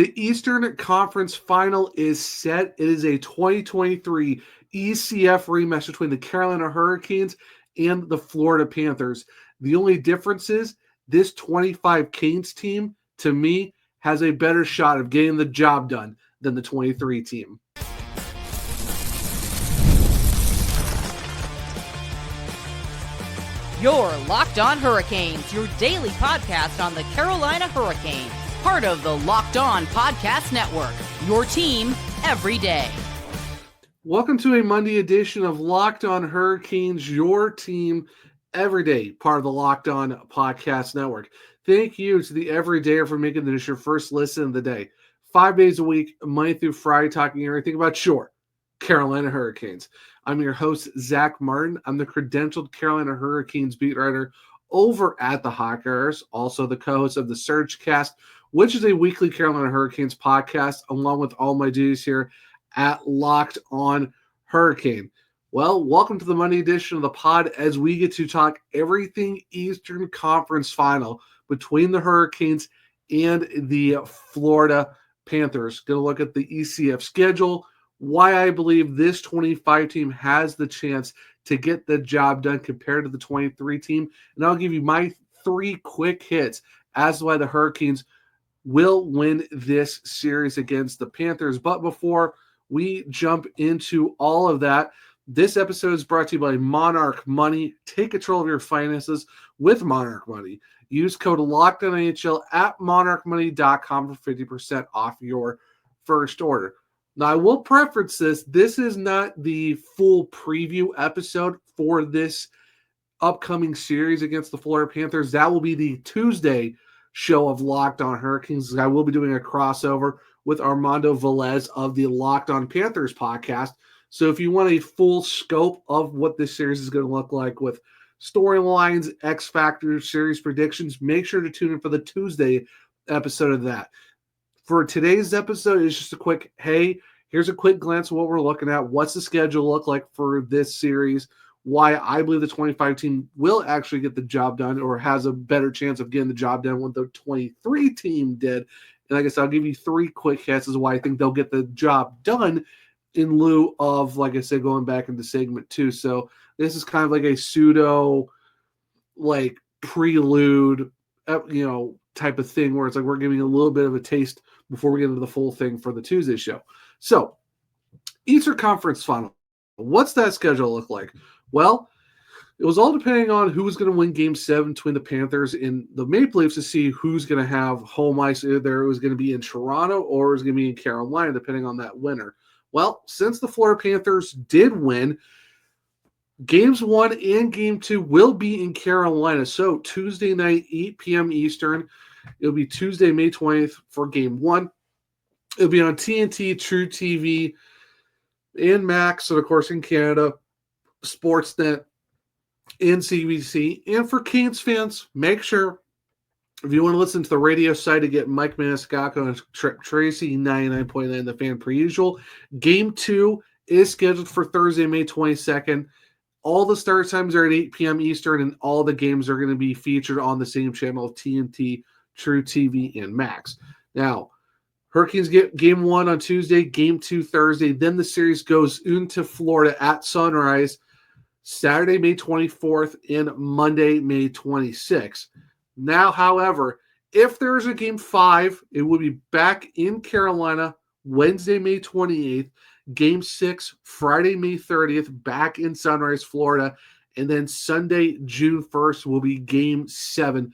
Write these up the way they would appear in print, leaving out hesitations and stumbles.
The Eastern Conference Final is set. It is a 2023 ECF rematch between the Carolina Hurricanes and the Florida Panthers. The only difference is this 25 Canes team, to me, has a better shot of getting the job done than the 23 team. You're Locked On Hurricanes, your daily podcast on the Carolina Hurricanes. Part of the Locked On Podcast Network, your team every day. Welcome to a Monday edition of Locked On Hurricanes, your team every day, part of the Locked On Podcast Network. Thank you to the everydayer for making this your first listen of the day. 5 days a week, Monday through Friday, talking everything about your Carolina Hurricanes. I'm your host, Zach Martin. I'm the credentialed Carolina Hurricanes beat writer over at the Hawkers, also the co-host of the Surgecast, which is a weekly Carolina Hurricanes podcast, along with all my duties here at Locked On Hurricane. Well, welcome to the Monday edition of the pod as we get to talk everything Eastern Conference Final between the Hurricanes and the Florida Panthers. Going to look at the ECF schedule, why I believe this 25 team has the chance to get the job done compared to the 23 team. And I'll give you my 3 quick hits as to why the Hurricanes will win this series against the Panthers. But before we jump into all of that, this episode is brought to you by Monarch Money. Take control of your finances with Monarch Money. Use code LOCKEDONNHL at monarchmoney.com for 50% off your first order. Now, I will preference this. This is not the full preview episode for this upcoming series against the Florida Panthers. That will be the Tuesday show of Locked On Hurricanes. I will be doing a crossover with Armando Velez of the Locked On Panthers podcast. So if you want a full scope of what this series is going to look like with storylines, X Factor, series predictions, make sure to tune in for the Tuesday episode of that. For today's episode, it's just a quick, hey, here's a quick glance of what we're looking at. What's the schedule look like for this series? Why I believe the 25 team will actually get the job done or has a better chance of getting the job done than the 23 team did. And like I said, I'll give you 3 quick hits as why I think they'll get the job done in lieu of, like I said, going back into segment 2. So this is kind of like a pseudo, like, prelude, type of thing where it's like we're giving a little bit of a taste before we get into the full thing for the Tuesday show. So, Eastern Conference Final. What's that schedule look like? Well, it was all depending on who was going to win Game 7 between the Panthers and the Maple Leafs to see who's going to have home ice. Either it was going to be in Toronto or it was going to be in Carolina, depending on that winner. Well, since the Florida Panthers did win, Games 1 and Game 2 will be in Carolina. So Tuesday night, 8 p.m. Eastern. It'll be Tuesday, May 20th for Game 1. It'll be on TNT, True TV, and Max, and of course in Canada, Sportsnet, and CBC. And for Canes fans, make sure, if you want to listen to the radio side to get Mike Maniscalco and Trip Tracy, 99.9 The Fan per usual. Game 2 is scheduled for Thursday, May 22nd. All the start times are at 8 p.m. Eastern, and all the games are going to be featured on the same channel of TNT, True TV, and Max. Now, Hurricanes get Game 1 on Tuesday, Game 2 Thursday. Then the series goes into Florida at sunrise Saturday, May 24th, and Monday, May 26th. Now, however, if there's a Game 5, it will be back in Carolina Wednesday, May 28th. Game 6, Friday, May 30th, back in Sunrise, Florida. And then Sunday, June 1st, will be Game 7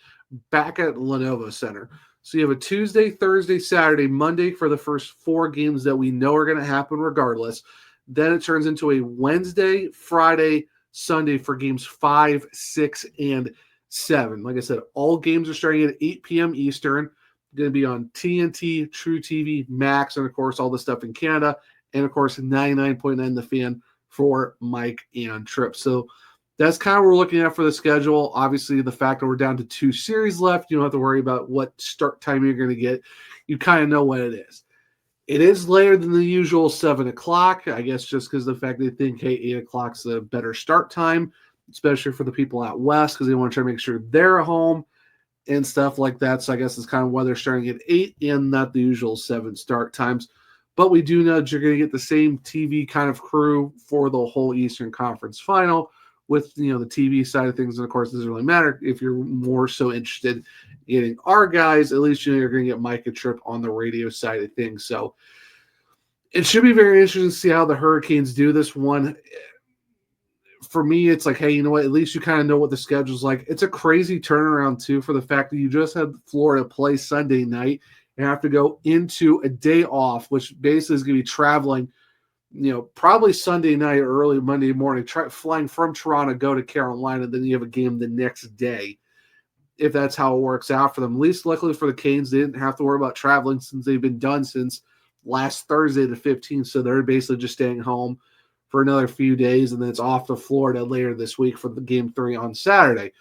back at Lenovo Center. So you have a Tuesday, Thursday, Saturday, Monday for the first 4 games that we know are going to happen regardless. Then it turns into a Wednesday, Friday, Sunday for Games 5, 6, and 7. Like I said, all games are starting at 8 p.m. Eastern. Going to be on TNT, True TV, Max, and of course all the stuff in Canada. And, of course, 99.9 The Fan for Mike and Trip. So that's kind of what we're looking at for the schedule. Obviously, the fact that we're down to 2 series left, you don't have to worry about what start time you're going to get. You kind of know what it is. It is later than the usual 7 o'clock, I guess just because of the fact they think, hey, 8 o'clock's a better start time, especially for the people out west because they want to try to make sure they're home. and stuff like that. So I guess it's kind of why they're starting at 8 and not the usual 7 start times. But we do know that you're going to get the same TV kind of crew for the whole Eastern Conference final with, the TV side of things. And of course, it doesn't really matter if you're more so interested in getting our guys. At least you're going to get Micah Tripp on the radio side of things. So it should be very interesting to see how the Hurricanes do this one. For me, it's like, hey, you know what? At least you kind of know what the schedule's like. It's a crazy turnaround, too, for the fact that you just had Florida play Sunday night and have to go into a day off, which basically is going to be traveling, probably Sunday night or early Monday morning, flying from Toronto, go to Carolina, then you have a game the next day, if that's how it works out for them. At least luckily for the Canes, they didn't have to worry about traveling since they've been done since last Thursday the 15th, so they're basically just staying home for another few days, and then it's off to Florida later this week for the Game 3 on Saturday.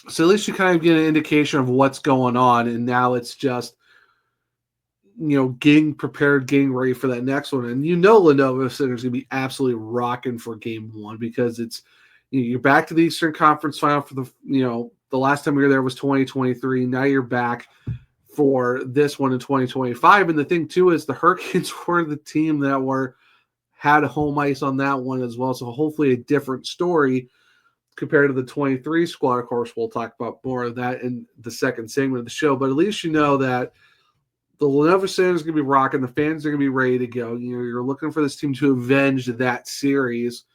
So at least you kind of get an indication of what's going on, and now it's just, getting prepared, getting ready for that next one. And Lenovo Center is going to be absolutely rocking for Game 1 because it's, you're back to the Eastern Conference Final for the last time we were there was 2023. Now you're back for this one in 2025. And the thing, too, is the Hurricanes were the team that had home ice on that one as well. So hopefully a different story compared to the 23 squad. Of course, we'll talk about more of that in the second segment of the show. But at least you know that the Lenovo Center is going to be rocking. The fans are going to be ready to go. You're looking for this team to avenge that series.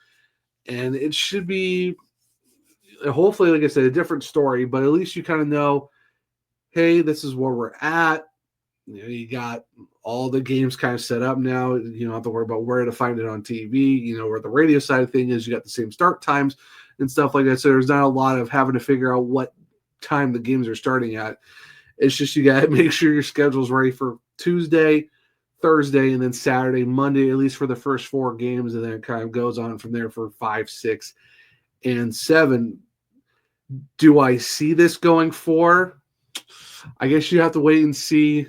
And it should be, hopefully, like I said, a different story. But at least you kind of know, hey, this is where we're at. You got all the games kind of set up now. You don't have to worry about where to find it on TV. Where the radio side of thing is, you got the same start times and stuff like that. So there's not a lot of having to figure out what time the games are starting at. It's just you got to make sure your schedule's ready for Tuesday, Thursday, and then Saturday, Monday, at least for the first 4 games. And then it kind of goes on from there for 5, 6, and 7. Do I see this going 4? I guess you have to wait and see,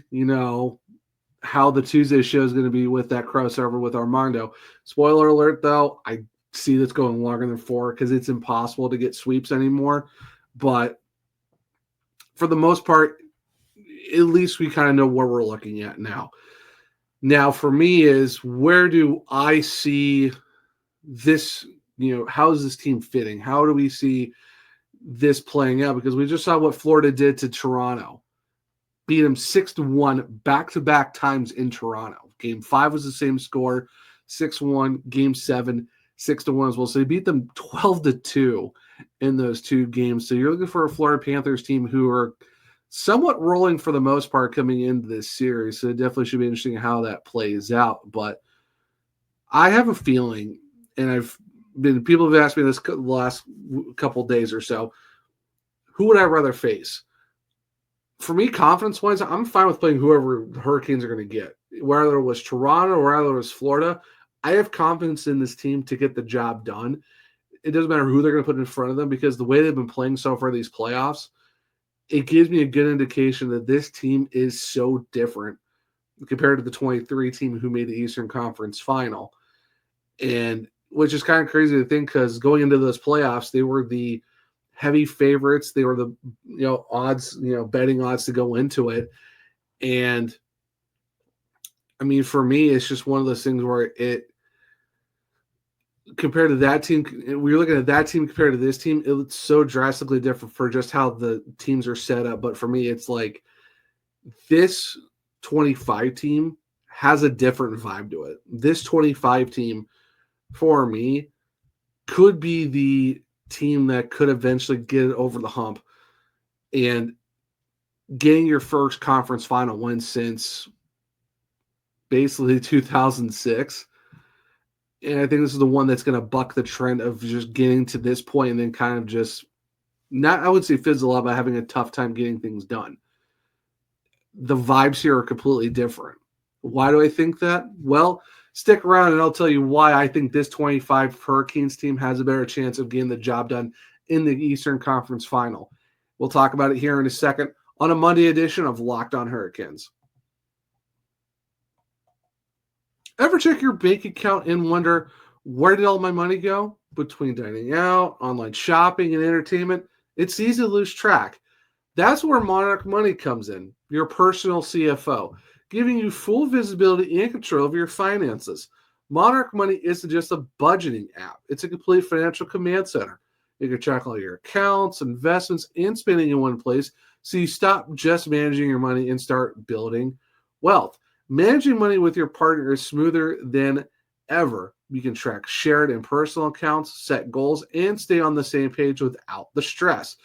how the Tuesday show is going to be with that crossover with Armando. Spoiler alert, though, I see this going longer than 4 because it's impossible to get sweeps anymore. But for the most part, at least we kind of know where we're looking at now. Now, for me is, where do I see this, how is this team fitting? How do we see this playing out? Because we just saw what Florida did to Toronto. Beat them 6-1 back-to-back times in Toronto. Game 5 was the same score, 6-1. Game 7, 6-1 as well. So they beat them 12-2 in those 2 games. So you're looking for a Florida Panthers team who are somewhat rolling for the most part coming into this series. So it definitely should be interesting how that plays out. But I have a feeling, and people have asked me this the last couple days or so, who would I rather face? For me, confidence-wise, I'm fine with playing whoever the Hurricanes are going to get. Whether it was Toronto or whether it was Florida, I have confidence in this team to get the job done. It doesn't matter who they're going to put in front of them because the way they've been playing so far these playoffs, it gives me a good indication that this team is so different compared to the 23 team who made the Eastern Conference Final. And which is kind of crazy to think because going into those playoffs, they were the heavy favorites. They were the odds, betting odds to go into it. And I mean, for me, it's just one of those things where it compared to that team, we're looking at that team compared to this team, it's so drastically different for just how the teams are set up. But for me, it's like this 25 team has a different vibe to it. This 25 team, for me, could be the team that could eventually get it over the hump and getting your first conference final win since basically 2006. And I think this is the one that's going to buck the trend of just getting to this point and then kind of just not, I would say fizzle out by having a tough time getting things done. The vibes here are completely different. Why do I think that? Well, stick around and I'll tell you why I think this 25 Hurricanes team has a better chance of getting the job done in the Eastern Conference Final. We'll talk about it here in a second on a Monday edition of Locked On Hurricanes. Ever check your bank account and wonder, where did all my money go? Between dining out, online shopping, and entertainment, it's easy to lose track. That's where Monarch Money comes in, your personal CFO, giving you full visibility and control of your finances. Monarch Money isn't just a budgeting app, it's a complete financial command center. You can track all your accounts, investments, and spending in one place so you stop just managing your money and start building wealth. Managing money with your partner is smoother than ever. You can track shared and personal accounts, set goals, and stay on the same page without the stress.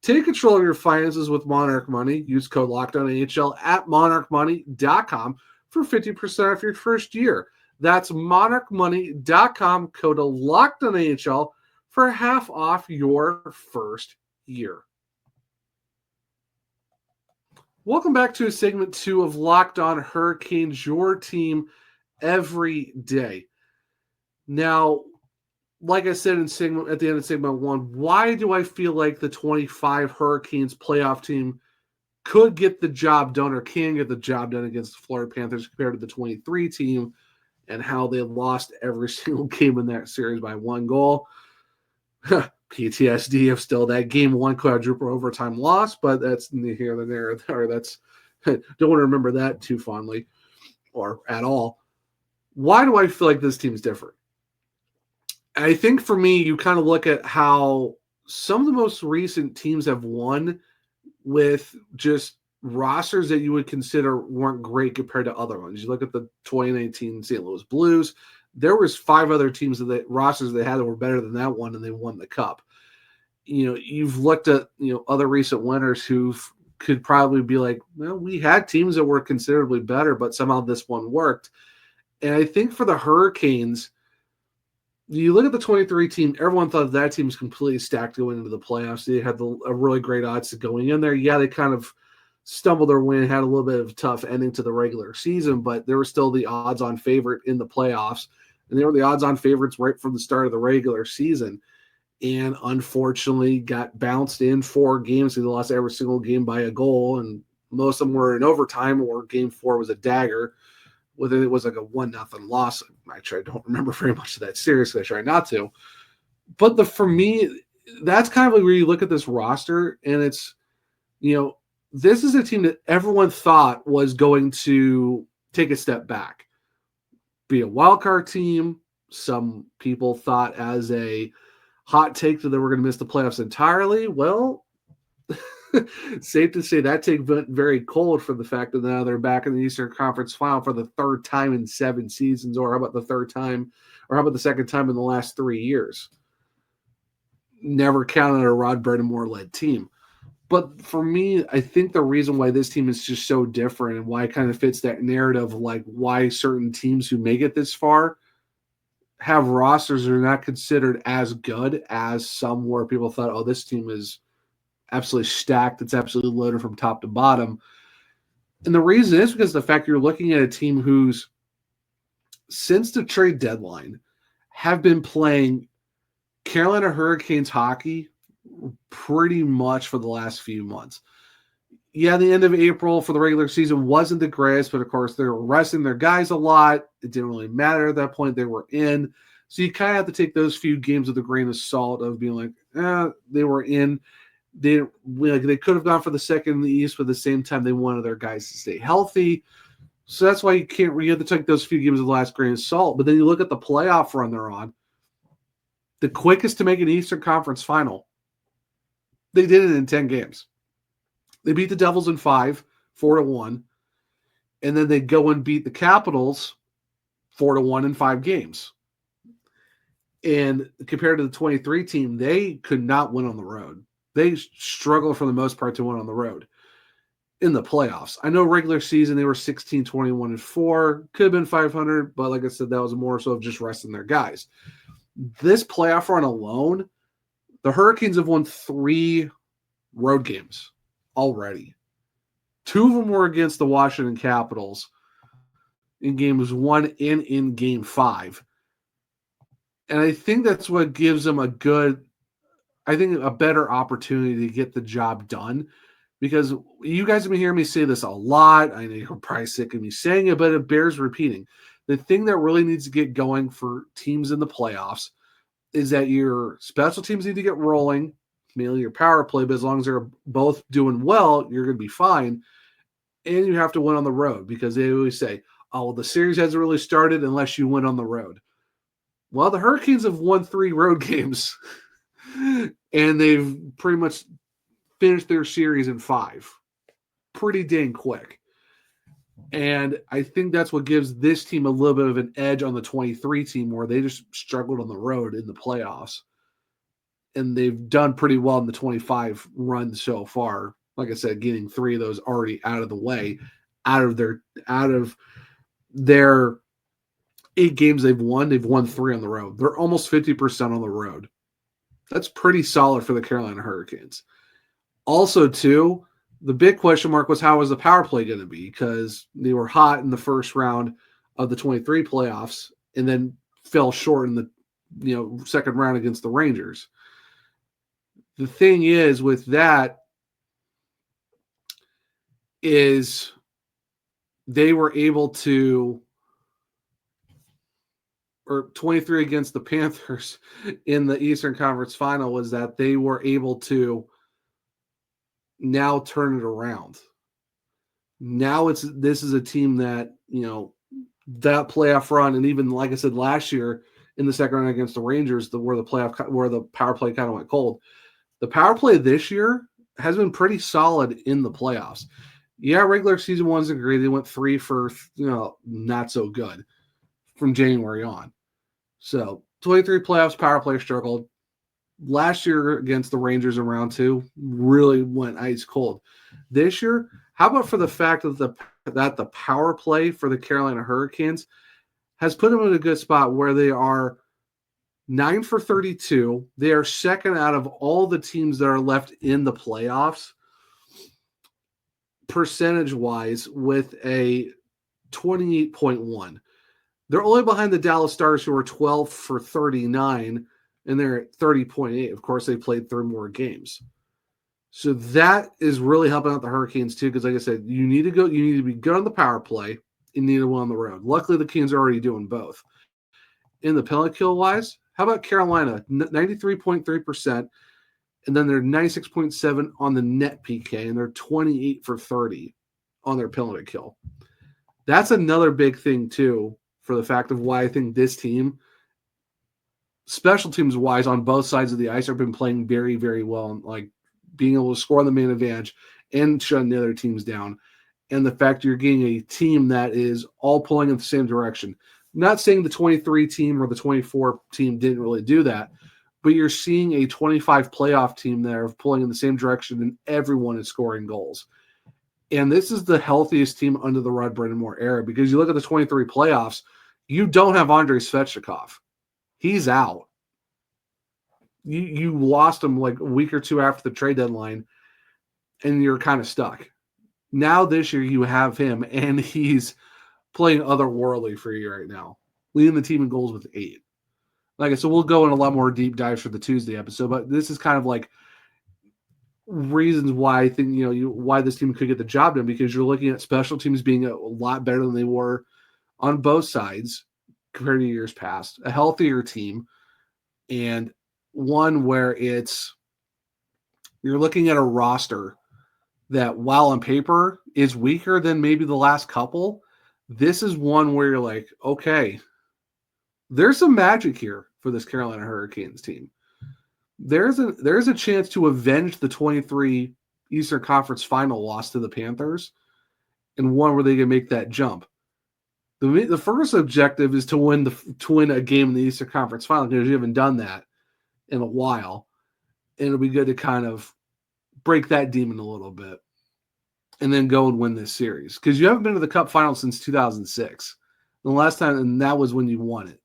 Take control of your finances with Monarch Money. Use code LOCKEDONNHL at monarchmoney.com for 50% off your first year. That's monarchmoney.com, code LOCKEDONNHL for half off your first year. Welcome back to segment 2 of Locked On Hurricanes, your team every day. Now, like I said at the end of segment 1, why do I feel like the 25 Hurricanes playoff team could get the job done or can get the job done against the Florida Panthers compared to the 23 team and how they lost every single game in that series by 1 goal? PTSD of still that game 1 quadruple overtime loss, but that's neither here nor there. Or that's don't want to remember that too fondly or at all. Why do I feel like this team is different? I think for me, you kind of look at how some of the most recent teams have won with just rosters that you would consider weren't great compared to other ones. You look at the 2019 St. Louis Blues. There was 5 other teams that rosters they had that were better than that one, and they won the cup. You've looked at other recent winners who could probably be like, well, we had teams that were considerably better, but somehow this one worked. And I think for the Hurricanes, you look at the 23 team, everyone thought that team was completely stacked going into the playoffs. They had a really great odds to going in there. Yeah, they kind of stumbled their way and had a little bit of a tough ending to the regular season, but they were still the odds-on favorite in the playoffs. And they were the odds-on favorites right from the start of the regular season. And unfortunately got bounced in 4 games. They lost every single game by a goal, and most of them were in overtime, or game 4 was a dagger. Whether it was like a 1-0 loss, actually, I don't remember very much of that series, so I try not to. But for me, that's kind of like where you look at this roster, and it's, this is a team that everyone thought was going to take a step back, be a wildcard team. Some people thought as a hot take that they were going to miss the playoffs entirely. Well, safe to say that take went very cold for the fact that now they're back in the Eastern Conference Final for the 3rd time in 7 seasons, or how about the 3rd time, or how about the 2nd time in the last 3 years? Never counted a Rod Brind'Amour-led team. But for me, I think the reason why this team is just so different and why it kind of fits that narrative, like why certain teams who make it this far have rosters that are not considered as good as some where people thought, oh, this team is absolutely stacked. It's absolutely loaded from top to bottom. And the reason is because of the fact you're looking at a team who's, since the trade deadline, have been playing Carolina Hurricanes hockey pretty much for the last few months. Yeah, the end of April for the regular season wasn't the greatest, but of course they were resting their guys a lot. It didn't really matter at that point. They were in. So you kind of have to take those few games with a grain of salt of being like, they were in. They could have gone for the second in the East, but at the same time they wanted their guys to stay healthy. So that's why you have to take those few games with the last grain of salt. But then you look at the playoff run they're on. The quickest to make an Eastern Conference Final. They did it in 10 games. They beat the Devils in 5, 4-1. And then they go and beat the Capitals 4-1 in 5 games. And compared to the 23 team, they could not win on the road. They struggled for the most part to win on the road in the playoffs. I know regular season, they were 16-21-4. Could have been 500, but like I said, that was more so of just resting their guys. This playoff run alone, the Hurricanes have won 3 road games already. 2 of them were against the Washington Capitals in games 1 and in game 5. And I think that's what gives them a better opportunity to get the job done. Because you guys have been hearing me say this a lot. I know you're probably sick of me saying it, but it bears repeating. The thing that really needs to get going for teams in the playoffs is that your special teams need to get rolling. mainly your power play, but as long as they're both doing well, you're going to be fine. And you have to win on the road because they always say, oh, well, the series hasn't really started unless you win on the road. Well, the Hurricanes have won 3 road games, and they've pretty much finished their series in 5. Pretty dang quick. And I think that's what gives this team a little bit of an edge on the 23 team where they just struggled on the road in the playoffs. And they've done pretty well in the 25 run so far. Like I said, getting 3 of those already out of the way, out of their 8 games they've won 3 on the road. They're almost 50% on the road. That's pretty solid for the Carolina Hurricanes. Also, too, the big question mark was how was the power play going to be, because they were hot in the first round of the 23 playoffs and then fell short in the second round against the Rangers. The thing is with that is they were able to, or 23 against the Panthers in the Eastern Conference Final, was that they were able to now turn it around. Now this is a team that, that playoff run, and even like I said last year in the second round against the Rangers, where the power play kind of went cold. The power play this year has been pretty solid in the playoffs. Yeah, regular season wasn't great. They went 3 for not so good from January on. So 23 playoffs, power play struggled. Last year against the Rangers in round 2 really went ice cold. This year, how about for the fact that the power play for the Carolina Hurricanes has put them in a good spot where they are 9 for 32. They are second out of all the teams that are left in the playoffs, percentage-wise, with a 28.1. They're only behind the Dallas Stars, who are 12 for 39, and they're at 30.8. Of course, they played 3 more games. So that is really helping out the Hurricanes, too, because like I said, you need to be good on the power play, and need to win on the road. Luckily, the Canes are already doing both. In the penalty kill-wise, how about Carolina? 93.3%, and then they're 96.7 on the net PK, and they're 28 for 30 on their penalty kill. That's another big thing, too, for the fact of why I think this team, special teams wise, on both sides of the ice, have been playing very, very well, and like being able to score on the main advantage and shutting the other teams down. And the fact you're getting a team that is all pulling in the same direction. Not saying the 23 team or the 24 team didn't really do that, but you're seeing a 25 playoff team there pulling in the same direction, and everyone is scoring goals. And this is the healthiest team under the Rod Brind'Amour era, because you look at the 23 playoffs, you don't have Andrei Svechnikov. He's out. You lost him like a week or 2 after the trade deadline, and you're kind of stuck. Now this year you have him, and he's playing otherworldly for you right now, leading the team in goals with 8. Like I said, we'll go in a lot more deep dives for the Tuesday episode, but this is kind of like reasons why I think why this team could get the job done, because you're looking at special teams being a lot better than they were on both sides compared to years past, a healthier team, and one where you're looking at a roster that, while on paper is weaker than maybe the last couple, this is one where you're like, okay, there's some magic here for this Carolina Hurricanes team. There's a chance to avenge the 23 Eastern Conference Final loss to the Panthers, and one where they can make that jump. The first objective is to win a game in the Eastern Conference Final, because you haven't done that in a while, and it'll be good to kind of break that demon a little bit, and then go and win this series, because you haven't been to the Cup Final since 2006. The last time, and that was when you won it.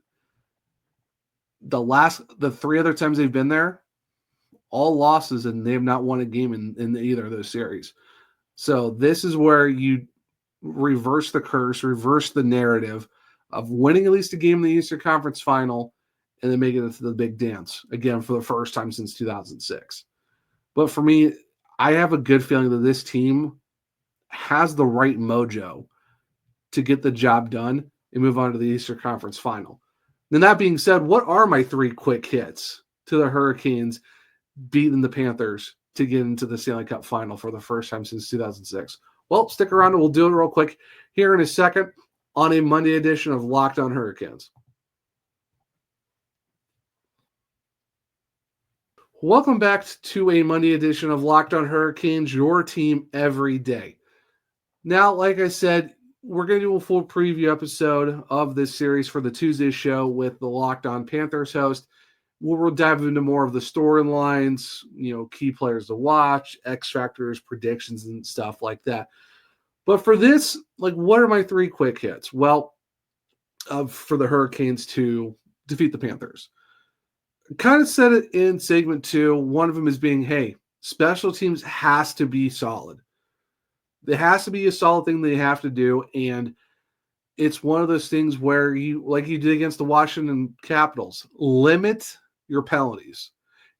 The 3 other times they've been there, all losses, and they have not won a game in either of those series. So this is where you reverse the curse, reverse the narrative of winning at least a game in the Eastern Conference Final, and then making it to the big dance again for the first time since 2006. But for me, I have a good feeling that this team has the right mojo to get the job done and move on to the Eastern Conference Final. Then that being said, what are my 3 quick hits to the Hurricanes beating the Panthers to get into the Stanley Cup final for the first time since 2006? Well, stick around and we'll do it real quick here in a second on a Monday edition of Locked On Hurricanes. Welcome back to a Monday edition of Locked On Hurricanes, your team every day. Now, like I said, we're going to do a full preview episode of this series for the Tuesday show with the Locked On Panthers host. We'll dive into more of the storylines, key players to watch, X factors, predictions, and stuff like that. But for this, what are my 3 quick hits? Well, for the Hurricanes to defeat the Panthers. Kind of said it in segment 2. One of them is being, hey, special teams has to be solid. It has to be a solid thing they have to do, and it's one of those things where you, like you did against the Washington Capitals, limit your penalties.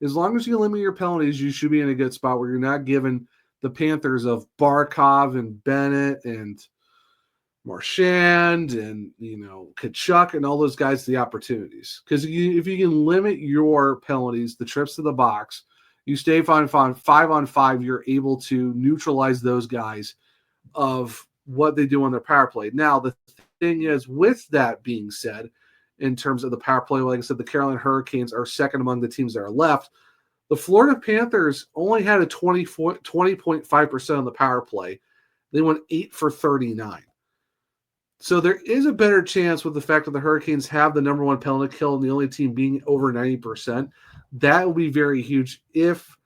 As long as you limit your penalties, you should be in a good spot where you're not giving the Panthers of Barkov and Bennett and Marchand and, Kachuk and all those guys the opportunities. Because if you can limit your penalties, the trips to the box, you stay 5-on-5, you're able to neutralize those guys of what they do on their power play. Now, the thing is, with that being said, in terms of the power play, like I said, the Carolina Hurricanes are second among the teams that are left. The Florida Panthers only had a 20.5% on the power play. They went 8 for 39. So there is a better chance with the fact that the Hurricanes have the number 1 penalty kill and the only team being over 90%. That will be very huge if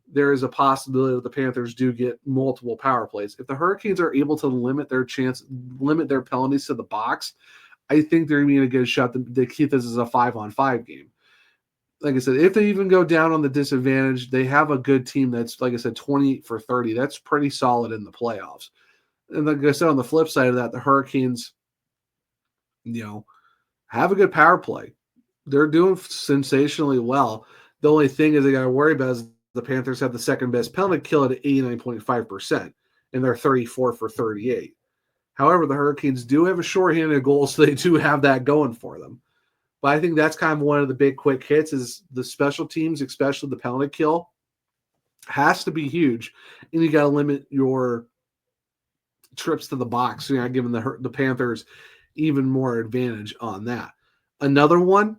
there is a possibility that the Panthers do get multiple power plays. If the Hurricanes are able to limit their penalties to the box, I think they're going to be in a good shot to keep this as a 5-on-5 game. Like I said, if they even go down on the disadvantage, they have a good team that's, like I said, 28 for 30. That's pretty solid in the playoffs. And like I said, on the flip side of that, the Hurricanes, have a good power play. They're doing sensationally well. The only thing is they got to worry about is the Panthers have the second best penalty kill at 89.5%, and they're 34 for 38. However, the Hurricanes do have a shorthanded goal, so they do have that going for them. But I think that's kind of one of the big quick hits is the special teams, especially the penalty kill, has to be huge, and you got to limit your trips to the box, giving the Panthers even more advantage on that. Another one,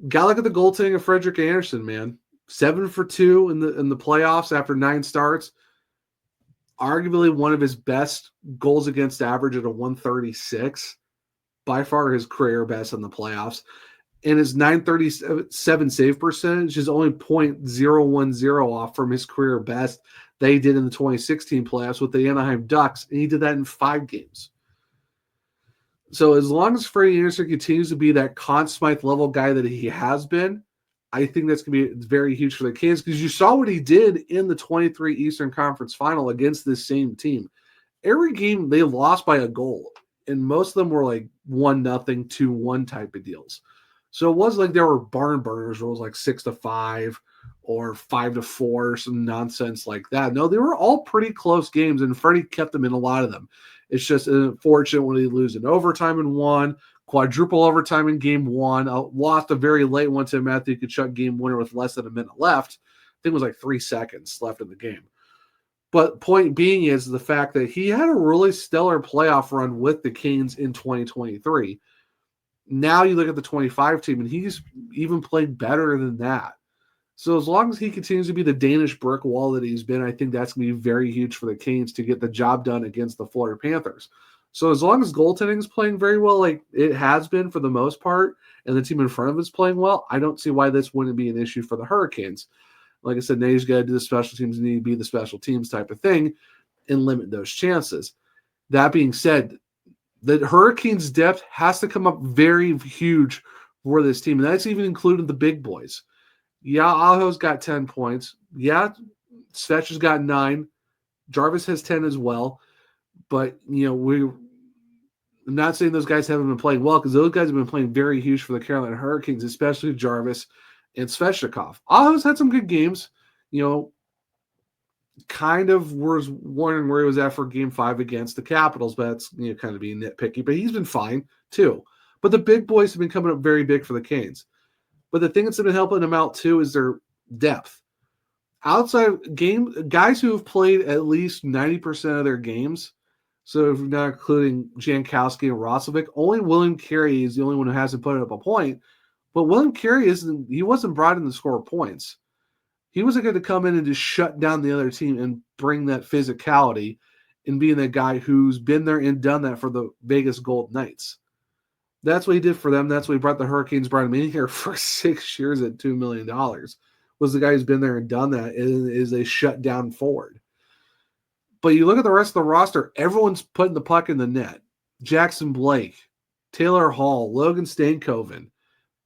got to look at the goaltending of Frederik Andersen, man. 7 for 2 in the playoffs after 9 starts. Arguably one of his best goals against average at a 136. By far his career best in the playoffs. And his .937 save percentage is only .010 off from his career best they did in the 2016 playoffs with the Anaheim Ducks, and he did that in 5 games. So as long as Freddie Andersen continues to be that Conn Smythe level guy that he has been, I think that's going to be very huge for the Canes because you saw what he did in the 23 Eastern Conference Final against this same team. Every game they lost by a goal, and most of them were like 1-0, 2-1 type of deals. So it wasn't like there were barn burners where it was like 6-5 or 5-4 or some nonsense like that. No, they were all pretty close games, and Freddie kept them in a lot of them. It's just unfortunate when they lose in overtime in 1, quadruple overtime in game 1, lost a very late one to Matthew Tkachuk game winner with less than a minute left. I think it was like 3 seconds left in the game. But point being is the fact that he had a really stellar playoff run with the Canes in 2023. Now you look at the 25 team, and he's even played better than that. So as long as he continues to be the Danish brick wall that he's been, I think that's going to be very huge for the Canes to get the job done against the Florida Panthers. So as long as goaltending is playing very well, like it has been for the most part, and the team in front of it is playing well, I don't see why this wouldn't be an issue for the Hurricanes. Like I said, now you just got to do the special teams, need to be the special teams type of thing and limit those chances. That being said, the Hurricanes' depth has to come up very huge for this team, and that's even including the big boys. Yeah, Aho's got 10 points. Yeah, Svetch has got 9. Jarvis has 10 as well. But, I'm not saying those guys haven't been playing well because those guys have been playing very huge for the Carolina Hurricanes, especially Jarvis and Svechnikov. Aho's had some good games. Kind of was wondering where he was at for Game 5 against the Capitals, but that's kind of being nitpicky. But he's been fine, too. But the big boys have been coming up very big for the Canes. But the thing that's been helping them out, too, is their depth. outside game guys who have played at least 90% of their games. So if not including Jankowski and Roslovic, only William Carey is the only one who hasn't put up a point. But William Carey he wasn't brought in to score points. He wasn't going to come in and just shut down the other team and bring that physicality and being that guy who's been there and done that for the Vegas Golden Knights. That's what he did for them. That's what he brought the Hurricanes, brought him in here for 6 years at $2 million. Was the guy who's been there and done that is a shut down forward. But you look at the rest of the roster, everyone's putting the puck in the net. Jackson Blake, Taylor Hall, Logan Stankoven.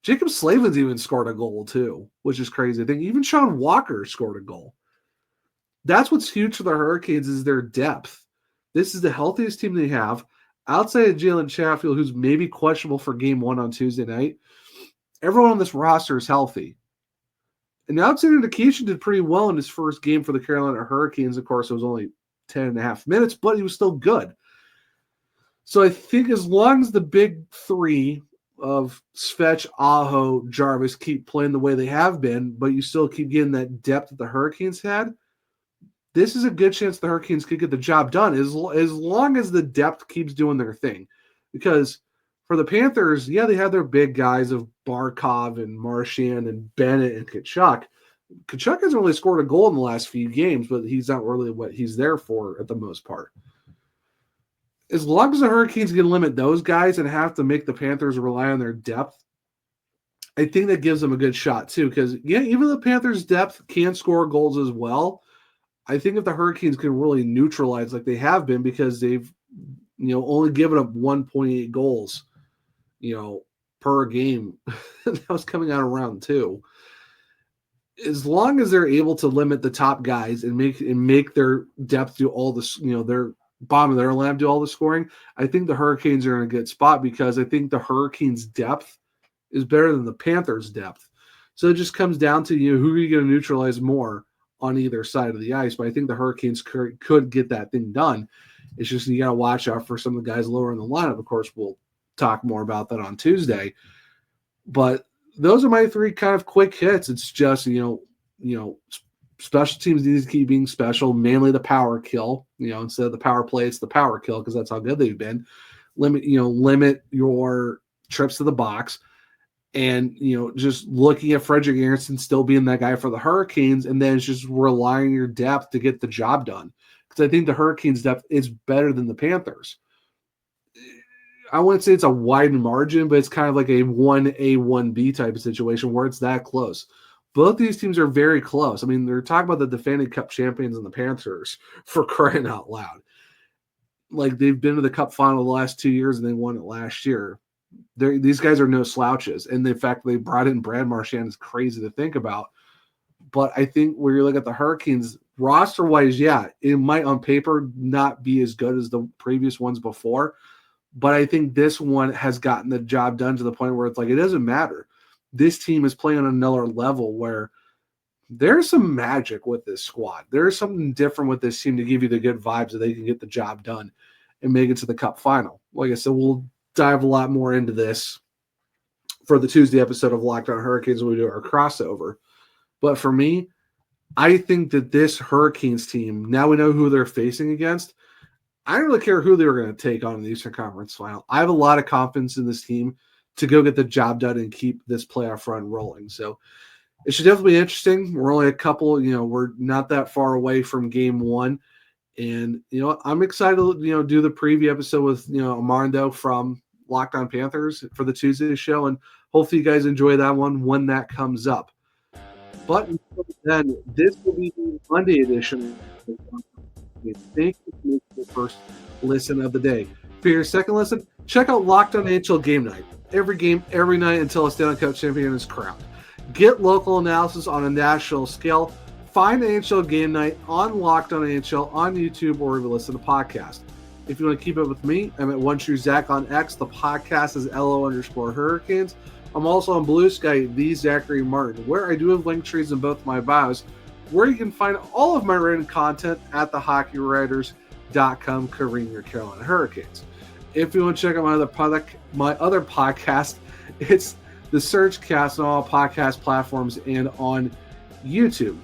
Jacob Slavin's even scored a goal too, which is crazy. I think even Sean Walker scored a goal. That's what's huge for the Hurricanes is their depth. This is the healthiest team they have. Outside of Jalen Chatfield, who's maybe questionable for game 1 on Tuesday night, everyone on this roster is healthy. And Alexander Nikishin did pretty well in his first game for the Carolina Hurricanes. Of course, it was only 10 and a half minutes, but he was still good. So I think as long as the big three of Svech, Aho, Jarvis keep playing the way they have been, but you still keep getting that depth that the Hurricanes had, this is a good chance the Hurricanes could get the job done as long as the depth keeps doing their thing. Because for the Panthers, yeah, they have their big guys of Barkov and Marchand and Bennett and Tkachuk. Tkachuk hasn't really scored a goal in the last few games, but he's not really what he's there for at the most part. As long as the Hurricanes can limit those guys and have to make the Panthers rely on their depth, I think that gives them a good shot too. Because, yeah, even the Panthers' depth can score goals as well. I think if the Hurricanes can really neutralize like they have been because they've, only given up 1.8 goals, per game. That was coming out of round 2. As long as they're able to limit the top guys and make their depth do all this, their bottom of their lineup do all the scoring, I think the Hurricanes are in a good spot because I think the Hurricanes' depth is better than the Panthers' depth. So it just comes down to who are you going to neutralize more on either side of the ice. But I think the Hurricanes could get that thing done. It's just you got to watch out for some of the guys lower in the lineup. Of course, we'll talk more about that on Tuesday. But those are my 3 kind of quick hits. It's just, special teams need to keep being special, mainly the power kill. Instead of the power play, it's the power kill because that's how good they've been. Limit your trips to the box. And, just looking at Frederick Aaronson still being that guy for the Hurricanes, and then it's just relying on your depth to get the job done. Because I think the Hurricanes' depth is better than the Panthers. I wouldn't say it's a wide margin, but it's kind of like a 1A, 1B type of situation where it's that close. Both these teams are very close. I mean, they're talking about the defending Cup champions and the Panthers for crying out loud. Like, they've been to the Cup final the last 2 years, and they won it last year. These guys are no slouches. And the fact they brought in Brad Marchand is crazy to think about. But I think where you look at the Hurricanes, roster-wise, yeah, it might on paper not be as good as the previous ones before. But I think this one has gotten the job done to the point where it's like, it doesn't matter. This team is playing on another level where there's some magic with this squad. There's something different with this team to give you the good vibes that they can get the job done and make it to the Cup final. Like I said, we'll dive a lot more into this for the Tuesday episode of Locked On Hurricanes when we do our crossover. But for me, I think that this Hurricanes team, now we know who they're facing against. I don't really care who they were going to take on in the Eastern Conference final. I have a lot of confidence in this team to go get the job done and keep this playoff run rolling. So it should definitely be interesting. We're only a couple, we're not that far away from game 1. And, I'm excited to, do the preview episode with, Armando from Locked On Panthers for the Tuesday show. And hopefully you guys enjoy that one when that comes up. But until then, this will be the Monday edition. Thank you for making the first listen of the day. For your second listen, check out Locked On NHL Game Night. Every game, every night until a Stanley Cup champion is crowned. Get local analysis on a national scale. Find NHL Game Night on Locked On NHL on YouTube or even listen to podcasts. If you want to keep up with me, I'm at OneTrueZach on X. The podcast is LO_Hurricanes. I'm also on Blue Sky, the Zachary Martin, where I do have link trees in both my bios, where you can find all of my written content at thehockeywriters.com covering your Carolina Hurricanes. If you want to check out my other podcast, it's the Surgecast on all podcast platforms and on YouTube.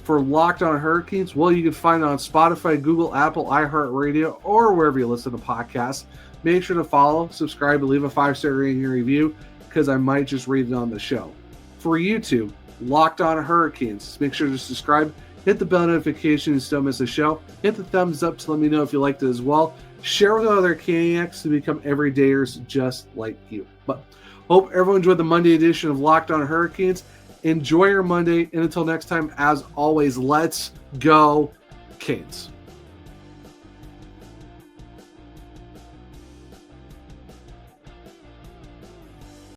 for Locked On Hurricanes? Well, you can find it on Spotify, Google, Apple, iHeartRadio, or wherever you listen to podcasts. Make sure to follow, subscribe, and leave a 5-star rating and review because I might just read it on the show. For YouTube, Locked On Hurricanes. Make sure to subscribe, hit the bell notification so you don't miss a show. Hit the thumbs up to let me know if you liked it as well. Share with other Caniacs to become everydayers just like you. But hope everyone enjoyed the Monday edition of Locked On Hurricanes. Enjoy your Monday, and until next time, as always, let's go Canes.